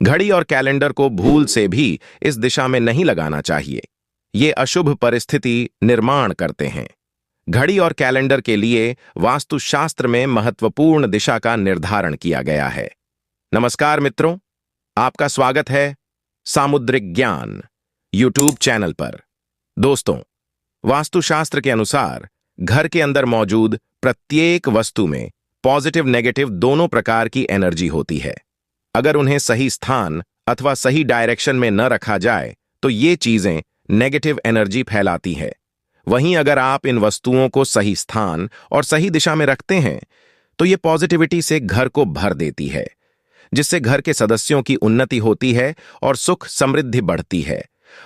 घड़ी और कैलेंडर को भूल से भी इस दिशा में नहीं लगाना चाहिए। ये अशुभ परिस्थिति निर्माण करते हैं। घड़ी और कैलेंडर के लिए वास्तुशास्त्र में महत्वपूर्ण दिशा का निर्धारण किया गया है। नमस्कार मित्रों, आपका स्वागत है सामुद्रिक ज्ञान यूट्यूब चैनल पर। दोस्तों, वास्तुशास्त्र के अनुसार घर के अंदर मौजूद प्रत्येक वस्तु में पॉजिटिव नेगेटिव दोनों प्रकार की एनर्जी होती है। अगर उन्हें सही स्थान अथवा सही डायरेक्शन में न रखा जाए तो ये चीजें नेगेटिव एनर्जी फैलाती है। वहीं अगर आप इन वस्तुओं को सही स्थान और सही दिशा में रखते हैं तो ये पॉजिटिविटी से घर को भर देती है, जिससे घर के सदस्यों की उन्नति होती है और सुख समृद्धि बढ़ती है।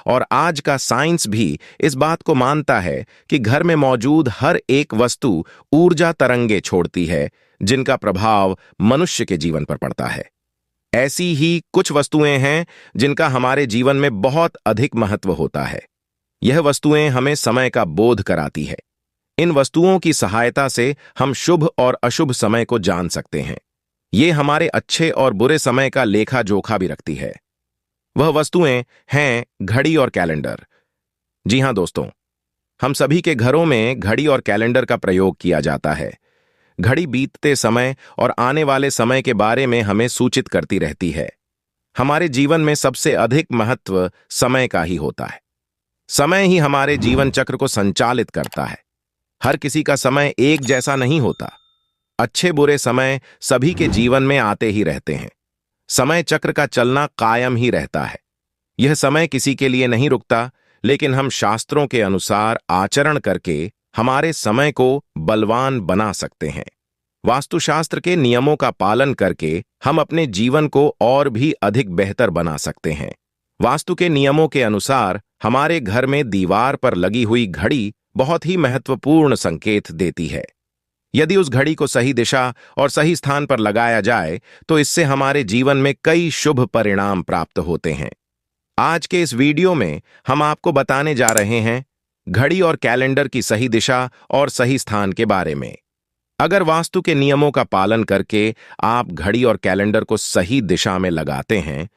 और आज का साइंस भी इस बात को मानता है कि घर में मौजूद हर एक वस्तु ऊर्जा तरंगे छोड़ती है, जिनका प्रभाव मनुष्य के जीवन पर पड़ता है। ऐसी ही कुछ वस्तुएं हैं जिनका हमारे जीवन में बहुत अधिक महत्व होता है। यह वस्तुएं हमें समय का बोध कराती है। इन वस्तुओं की सहायता से हम शुभ और अशुभ समय को जान सकते हैं। ये हमारे अच्छे और बुरे समय का लेखा जोखा भी रखती है। वह वस्तुएं हैं घड़ी और कैलेंडर। जी हां दोस्तों, हम सभी के घरों में घड़ी और कैलेंडर का प्रयोग किया जाता है। घड़ी बीतते समय और आने वाले समय के बारे में हमें सूचित करती रहती है। हमारे जीवन में सबसे अधिक महत्व समय का ही होता है। समय ही हमारे जीवन चक्र को संचालित करता है। हर किसी का समय एक जैसा नहीं होता। अच्छे बुरे समय सभी के जीवन में आते ही रहते हैं। समय चक्र का चलना कायम ही रहता है। यह समय किसी के लिए नहीं रुकता, लेकिन हम शास्त्रों के अनुसार आचरण करके हमारे समय को बलवान बना सकते हैं। वास्तुशास्त्र के नियमों का पालन करके हम अपने जीवन को और भी अधिक बेहतर बना सकते हैं। वास्तु के नियमों के अनुसार हमारे घर में दीवार पर लगी हुई घड़ी बहुत ही महत्वपूर्ण संकेत देती है। यदि उस घड़ी को सही दिशा और सही स्थान पर लगाया जाए तो इससे हमारे जीवन में कई शुभ परिणाम प्राप्त होते हैं। आज के इस वीडियो में हम आपको बताने जा रहे हैं घड़ी और कैलेंडर की सही दिशा और सही स्थान के बारे में। अगर वास्तु के नियमों का पालन करके आप घड़ी और कैलेंडर को सही दिशा में लगाते हैं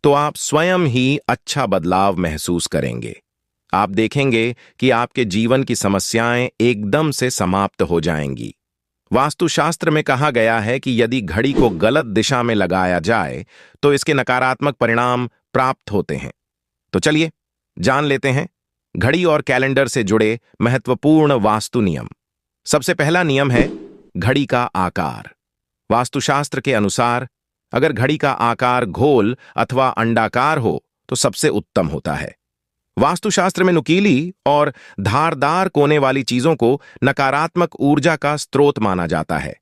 तो आप स्वयं ही अच्छा बदलाव महसूस करेंगे। आप देखेंगे कि आपके जीवन की समस्याएं एकदम से समाप्त हो जाएंगी। वास्तुशास्त्र में कहा गया है कि यदि घड़ी को गलत दिशा में लगाया जाए तो इसके नकारात्मक परिणाम प्राप्त होते हैं। तो चलिए जान लेते हैं घड़ी और कैलेंडर से जुड़े महत्वपूर्ण वास्तु नियम। सबसे पहला नियम है घड़ी का आकार। वास्तुशास्त्र के अनुसार अगर घड़ी का आकार गोल अथवा अंडाकार हो तो सबसे उत्तम होता है। वास्तुशास्त्र में नुकीली और धारदार कोने वाली चीजों को नकारात्मक ऊर्जा का स्रोत माना जाता है।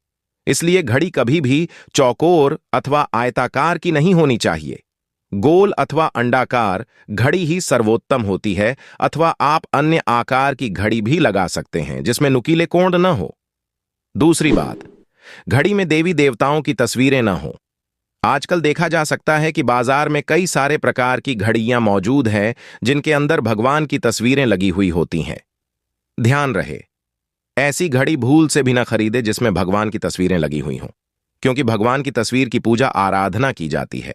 इसलिए घड़ी कभी भी चौकोर अथवा आयताकार की नहीं होनी चाहिए। गोल अथवा अंडाकार घड़ी ही सर्वोत्तम होती है, अथवा आप अन्य आकार की घड़ी भी लगा सकते हैं जिसमें नुकीले कोण न हो। दूसरी बात, घड़ी में देवी देवताओं की तस्वीरें न हो। आजकल देखा जा सकता है कि बाजार में कई सारे प्रकार की घड़ियां मौजूद हैं जिनके अंदर भगवान की तस्वीरें लगी हुई होती हैं। ध्यान रहे, ऐसी घड़ी भूल से भी न खरीदे जिसमें भगवान की तस्वीरें लगी हुई हों, क्योंकि भगवान की तस्वीर की पूजा आराधना की जाती है।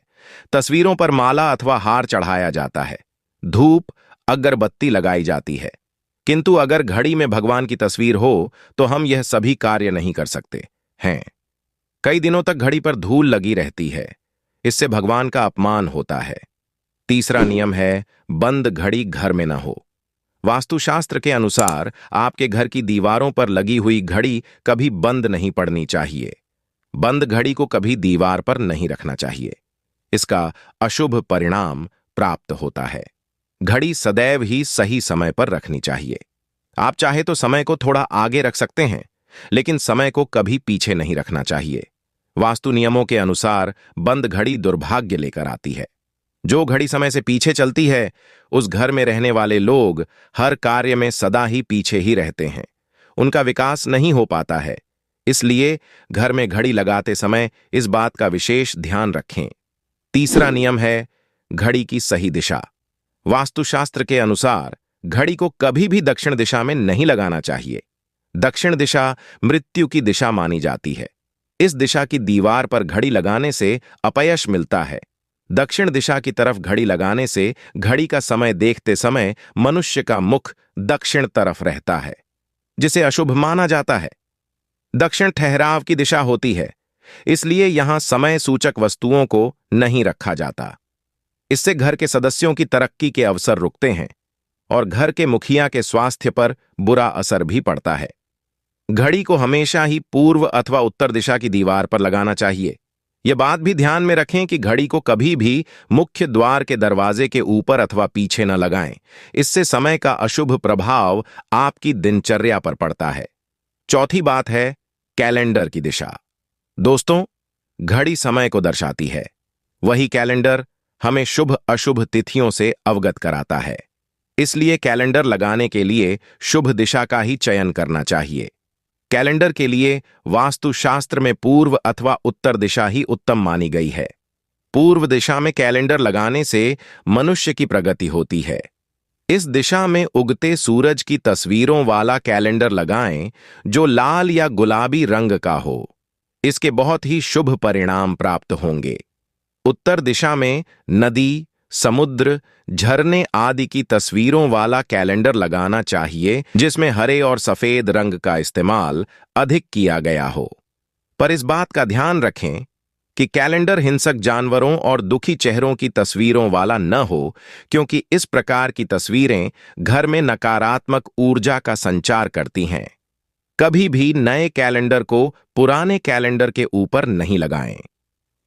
तस्वीरों पर माला अथवा हार चढ़ाया जाता है, धूप अगरबत्ती लगाई जाती है। किंतु अगर घड़ी में भगवान की तस्वीर हो तो हम यह सभी कार्य नहीं कर सकते हैं। कई दिनों तक घड़ी पर धूल लगी रहती है, इससे भगवान का अपमान होता है। तीसरा नियम है बंद घड़ी घर में न हो। वास्तुशास्त्र के अनुसार आपके घर की दीवारों पर लगी हुई घड़ी कभी बंद नहीं पड़नी चाहिए। बंद घड़ी को कभी दीवार पर नहीं रखना चाहिए। इसका अशुभ परिणाम प्राप्त होता है। घड़ी सदैव ही सही समय पर रखनी चाहिए। आप चाहे तो समय को थोड़ा आगे रख सकते हैं, लेकिन समय को कभी पीछे नहीं रखना चाहिए। वास्तु नियमों के अनुसार बंद घड़ी दुर्भाग्य लेकर आती है। जो घड़ी समय से पीछे चलती है उस घर में रहने वाले लोग हर कार्य में सदा ही पीछे ही रहते हैं। उनका विकास नहीं हो पाता है। इसलिए घर में घड़ी लगाते समय इस बात का विशेष ध्यान रखें। तीसरा नियम है घड़ी की सही दिशा। वास्तुशास्त्र के अनुसार घड़ी को कभी भी दक्षिण दिशा में नहीं लगाना चाहिए। दक्षिण दिशा मृत्यु की दिशा मानी जाती है। इस दिशा की दीवार पर घड़ी लगाने से अपयश मिलता है। दक्षिण दिशा की तरफ घड़ी लगाने से घड़ी का समय देखते समय मनुष्य का मुख दक्षिण तरफ रहता है, जिसे अशुभ माना जाता है। दक्षिण ठहराव की दिशा होती है, इसलिए यहां समय सूचक वस्तुओं को नहीं रखा जाता। इससे घर के सदस्यों की तरक्की के अवसर रुकते हैं और घर के मुखिया के स्वास्थ्य पर बुरा असर भी पड़ता है। घड़ी को हमेशा ही पूर्व अथवा उत्तर दिशा की दीवार पर लगाना चाहिए। यह बात भी ध्यान में रखें कि घड़ी को कभी भी मुख्य द्वार के दरवाजे के ऊपर अथवा पीछे न लगाएं। इससे समय का अशुभ प्रभाव आपकी दिनचर्या पर पड़ता है। चौथी बात है कैलेंडर की दिशा। दोस्तों, घड़ी समय को दर्शाती है, वही कैलेंडर हमें शुभ अशुभ तिथियों से अवगत कराता है। इसलिए कैलेंडर लगाने के लिए शुभ दिशा का ही चयन करना चाहिए। कैलेंडर के लिए वास्तुशास्त्र में पूर्व अथवा उत्तर दिशा ही उत्तम मानी गई है। पूर्व दिशा में कैलेंडर लगाने से मनुष्य की प्रगति होती है। इस दिशा में उगते सूरज की तस्वीरों वाला कैलेंडर लगाएं जो लाल या गुलाबी रंग का हो। इसके बहुत ही शुभ परिणाम प्राप्त होंगे। उत्तर दिशा में नदी, समुद्र, झरने आदि की तस्वीरों वाला कैलेंडर लगाना चाहिए, जिसमें हरे और सफेद रंग का इस्तेमाल अधिक किया गया हो। पर इस बात का ध्यान रखें कि कैलेंडर हिंसक जानवरों और दुखी चेहरों की तस्वीरों वाला न हो, क्योंकि इस प्रकार की तस्वीरें घर में नकारात्मक ऊर्जा का संचार करती हैं। कभी भी नए कैलेंडर को पुराने कैलेंडर के ऊपर नहीं लगाएं।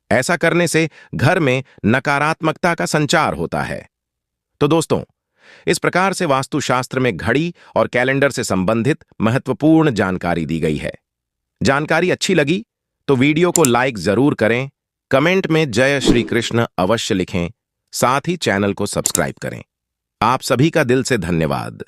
ऐसा करने से घर में नकारात्मकता का संचार होता है। तो दोस्तों, इस प्रकार से वास्तुशास्त्र में घड़ी और कैलेंडर से संबंधित महत्वपूर्ण जानकारी दी गई है। जानकारी अच्छी लगी तो वीडियो को लाइक जरूर करें, कमेंट में जय श्री कृष्ण अवश्य लिखें, साथ ही चैनल को सब्सक्राइब करें। आप सभी का दिल से धन्यवाद।